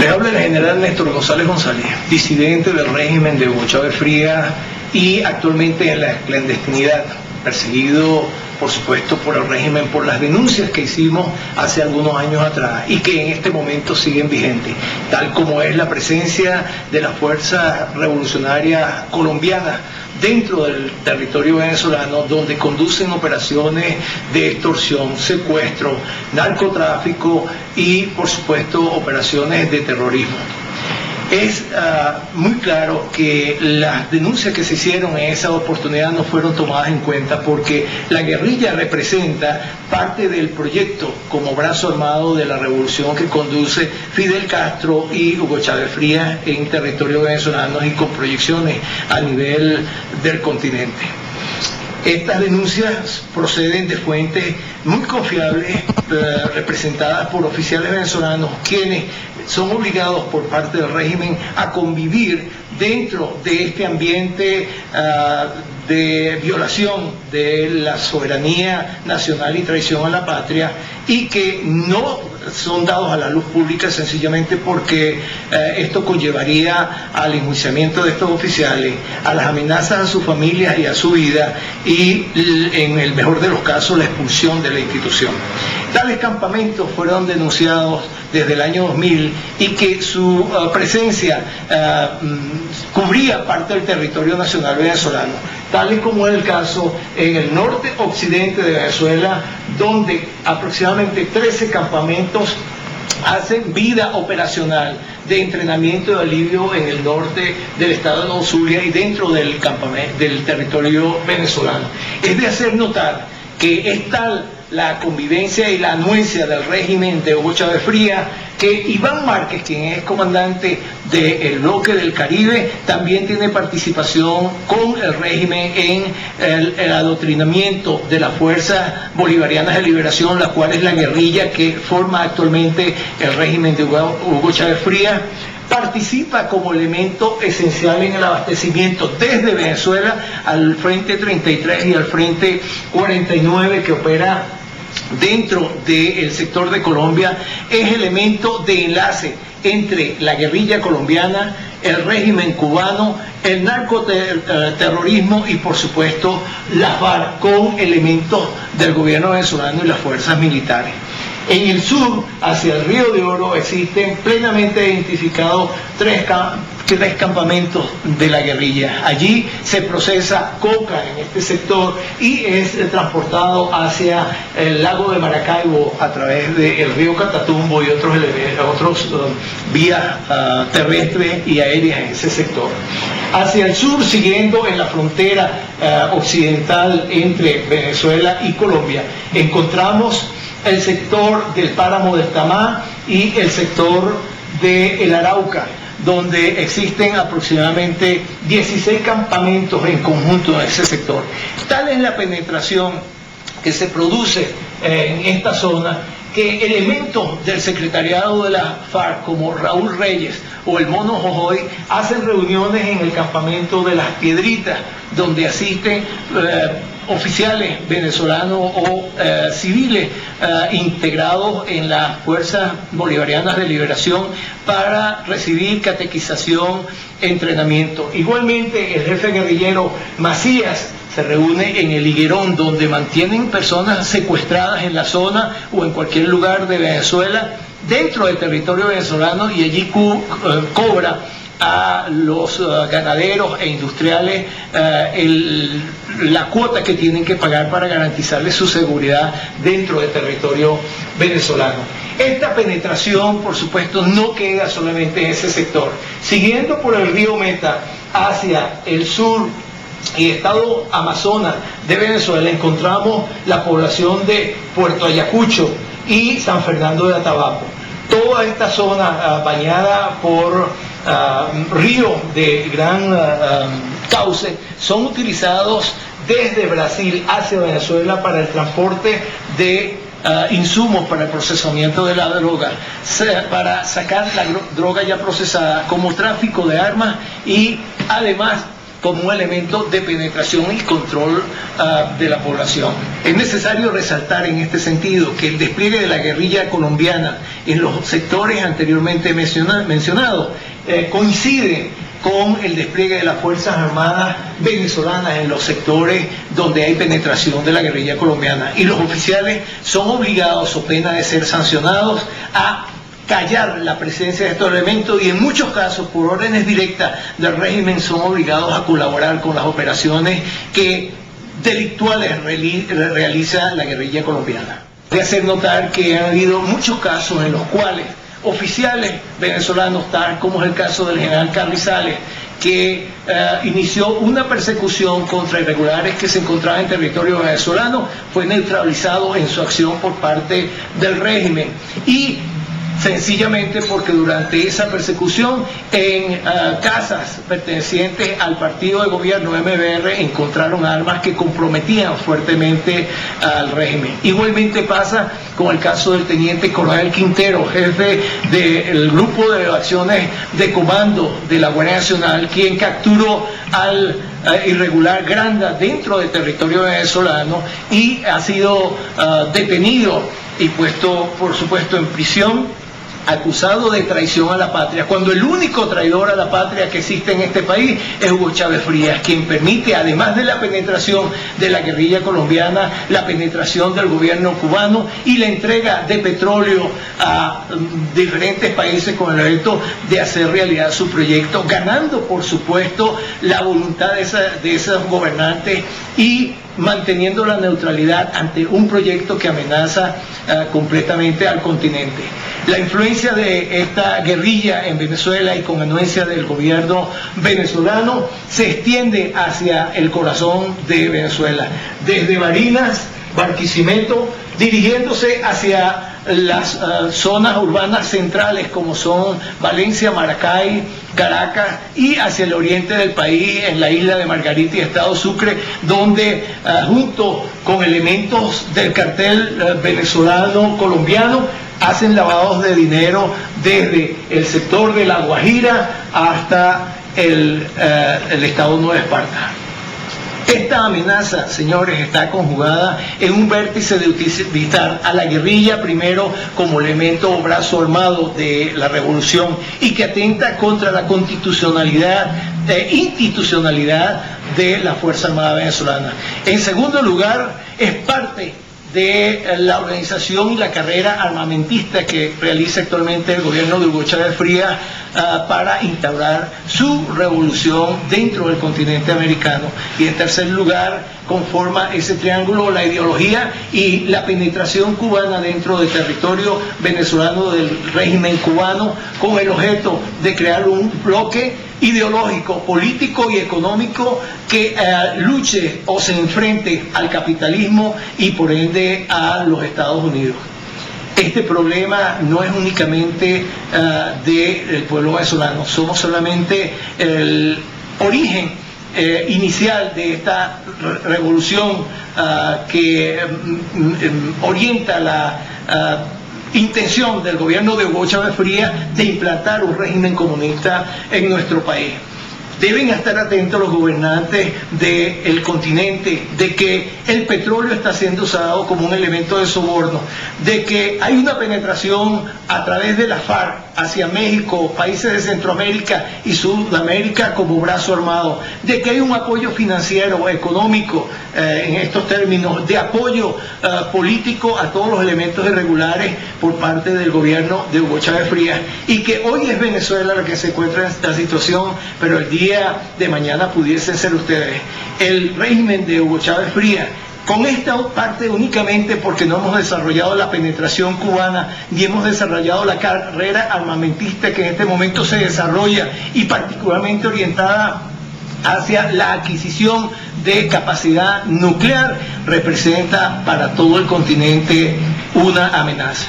Les habla el general Néstor González González, disidente del régimen de Hugo Chávez Frías y actualmente en la clandestinidad, perseguido por supuesto por el régimen por las denuncias que hicimos hace algunos años atrás y que en este momento siguen vigentes, tal como es la presencia de las fuerzas revolucionarias colombianas dentro del territorio venezolano, donde conducen operaciones de extorsión, secuestro, narcotráfico y por supuesto operaciones de terrorismo. Es muy claro que las denuncias que se hicieron en esa oportunidad no fueron tomadas en cuenta porque la guerrilla representa parte del proyecto como brazo armado de la revolución que conduce Fidel Castro y Hugo Chávez Frías en territorio venezolano y con proyecciones a nivel del continente. Estas denuncias proceden de fuentes muy confiables representadas por oficiales venezolanos quienes son obligados por parte del régimen a convivir dentro de este ambiente de violación de la soberanía nacional y traición a la patria y que no son dados a la luz pública sencillamente porque esto conllevaría al enjuiciamiento de estos oficiales, a las amenazas a sus familias y a su vida y en el mejor de los casos la expulsión de la institución. Tales campamentos fueron denunciados desde el año 2000 y que su presencia cubría parte del territorio nacional venezolano, tal y como es el caso en el norte occidente de Venezuela, donde aproximadamente 13 campamentos hacen vida operacional de entrenamiento y alivio en el norte del estado de Zulia y dentro del territorio venezolano. Es de hacer notar que es tal la convivencia y la anuencia del régimen de Hugo Chávez Frías que Iván Márquez, quien es comandante del bloque del Caribe, también tiene participación con el régimen en el adoctrinamiento de las fuerzas bolivarianas de liberación, la cual es la guerrilla que forma actualmente el régimen de Hugo Chávez Frías. Participa como elemento esencial en el abastecimiento desde Venezuela al Frente 33 y al Frente 49 que opera dentro del sector de Colombia. Es elemento de enlace entre la guerrilla colombiana, el régimen cubano, el narcoterrorismo y por supuesto la FARC con elementos del gobierno venezolano y las fuerzas militares. En el sur, hacia el Río de Oro, existen plenamente identificados tres campamentos de la guerrilla. Allí se procesa coca en este sector y es transportado hacia el lago de Maracaibo a través del río Catatumbo y otros vías terrestres y aéreas en ese sector. Hacia el sur, siguiendo en la frontera occidental entre Venezuela y Colombia, encontramos el sector del páramo del Tamá y el sector del Arauca, donde existen aproximadamente 16 campamentos en conjunto en ese sector. Tal es la penetración que se produce en esta zona que elementos del secretariado de la FARC como Raúl Reyes o el Mono Jojoy hacen reuniones en el campamento de Las Piedritas, donde asisten oficiales venezolanos o civiles integrados en las fuerzas bolivarianas de liberación para recibir catequización, entrenamiento. Igualmente el jefe guerrillero Macías se reúne en el Higuerón, donde mantienen personas secuestradas en la zona o en cualquier lugar de Venezuela dentro del territorio venezolano y allí cobra a los ganaderos e industriales la cuota que tienen que pagar para garantizarles su seguridad dentro del territorio venezolano. Esta penetración, por supuesto, no queda solamente en ese sector. Siguiendo por el río Meta hacia el sur y estado Amazonas de Venezuela, encontramos la población de Puerto Ayacucho y San Fernando de Atabapo. Toda esta zona bañada por ríos de gran cauce son utilizados desde Brasil hacia Venezuela para el transporte de insumos para el procesamiento de la droga, para sacar la droga ya procesada, como tráfico de armas y además como un elemento de penetración y control de la población. Es necesario resaltar en este sentido que el despliegue de la guerrilla colombiana en los sectores anteriormente mencionados coincide con el despliegue de las Fuerzas Armadas venezolanas en los sectores donde hay penetración de la guerrilla colombiana, y los oficiales son obligados, o pena de ser sancionados, a callar la presencia de estos elementos, y en muchos casos, por órdenes directas del régimen, son obligados a colaborar con las operaciones delictuales realiza la guerrilla colombiana. De hacer notar que han habido muchos casos en los cuales oficiales venezolanos, tal como es el caso del general Carrizales, que inició una persecución contra irregulares que se encontraban en territorio venezolano, fue neutralizado en su acción por parte del régimen, y sencillamente porque durante esa persecución en casas pertenecientes al partido de gobierno MBR encontraron armas que comprometían fuertemente al régimen. Igualmente pasa con el caso del teniente coronel Quintero, jefe del grupo de acciones de comando de la Guardia Nacional, quien capturó al irregular Granda dentro del territorio venezolano y ha sido detenido y puesto, por supuesto, en prisión, acusado de traición a la patria, cuando el único traidor a la patria que existe en este país es Hugo Chávez Frías, quien permite, además de la penetración de la guerrilla colombiana, la penetración del gobierno cubano y la entrega de petróleo a diferentes países con el objeto de hacer realidad su proyecto, ganando, por supuesto, la voluntad de esos gobernantes y manteniendo la neutralidad ante un proyecto que amenaza completamente al continente. La influencia de esta guerrilla en Venezuela y con anuencia del gobierno venezolano se extiende hacia el corazón de Venezuela, desde Barinas, Barquisimeto, dirigiéndose hacia las zonas urbanas centrales como son Valencia, Maracay, Caracas, y hacia el oriente del país, en la isla de Margarita y estado Sucre, donde junto con elementos del cartel venezolano colombiano hacen lavados de dinero desde el sector de La Guajira hasta el estado Nueva Esparta. Esta amenaza, señores, está conjugada en un vértice de utilizar a la guerrilla primero como elemento o brazo armado de la revolución y que atenta contra la constitucionalidad e institucionalidad de la Fuerza Armada venezolana. En segundo lugar, es parte de la organización y la carrera armamentista que realiza actualmente el gobierno de Hugo Chávez Frías para instaurar su revolución dentro del continente americano. Y en tercer lugar, conforma ese triángulo la ideología y la penetración cubana dentro del territorio venezolano del régimen cubano, con el objeto de crear un bloque ideológico, político y económico que luche o se enfrente al capitalismo y por ende a los Estados Unidos. Este problema no es únicamente del pueblo venezolano, somos solamente el origen inicial de esta revolución que orienta la intención del gobierno de Hugo Chávez Frías de implantar un régimen comunista en nuestro país. Deben estar atentos los gobernantes del continente de que el petróleo está siendo usado como un elemento de soborno, de que hay una penetración a través de la FARC hacia México, países de Centroamérica y Sudamérica como brazo armado, de que hay un apoyo financiero, económico, en estos términos, de apoyo político a todos los elementos irregulares por parte del gobierno de Hugo Chávez Frías, y que hoy es Venezuela la que se encuentra en esta situación, pero el día de mañana pudiesen ser ustedes. El régimen de Hugo Chávez Frías, con esta parte únicamente porque no hemos desarrollado la penetración cubana ni hemos desarrollado la carrera armamentista que en este momento se desarrolla y particularmente orientada hacia la adquisición de capacidad nuclear, representa para todo el continente una amenaza.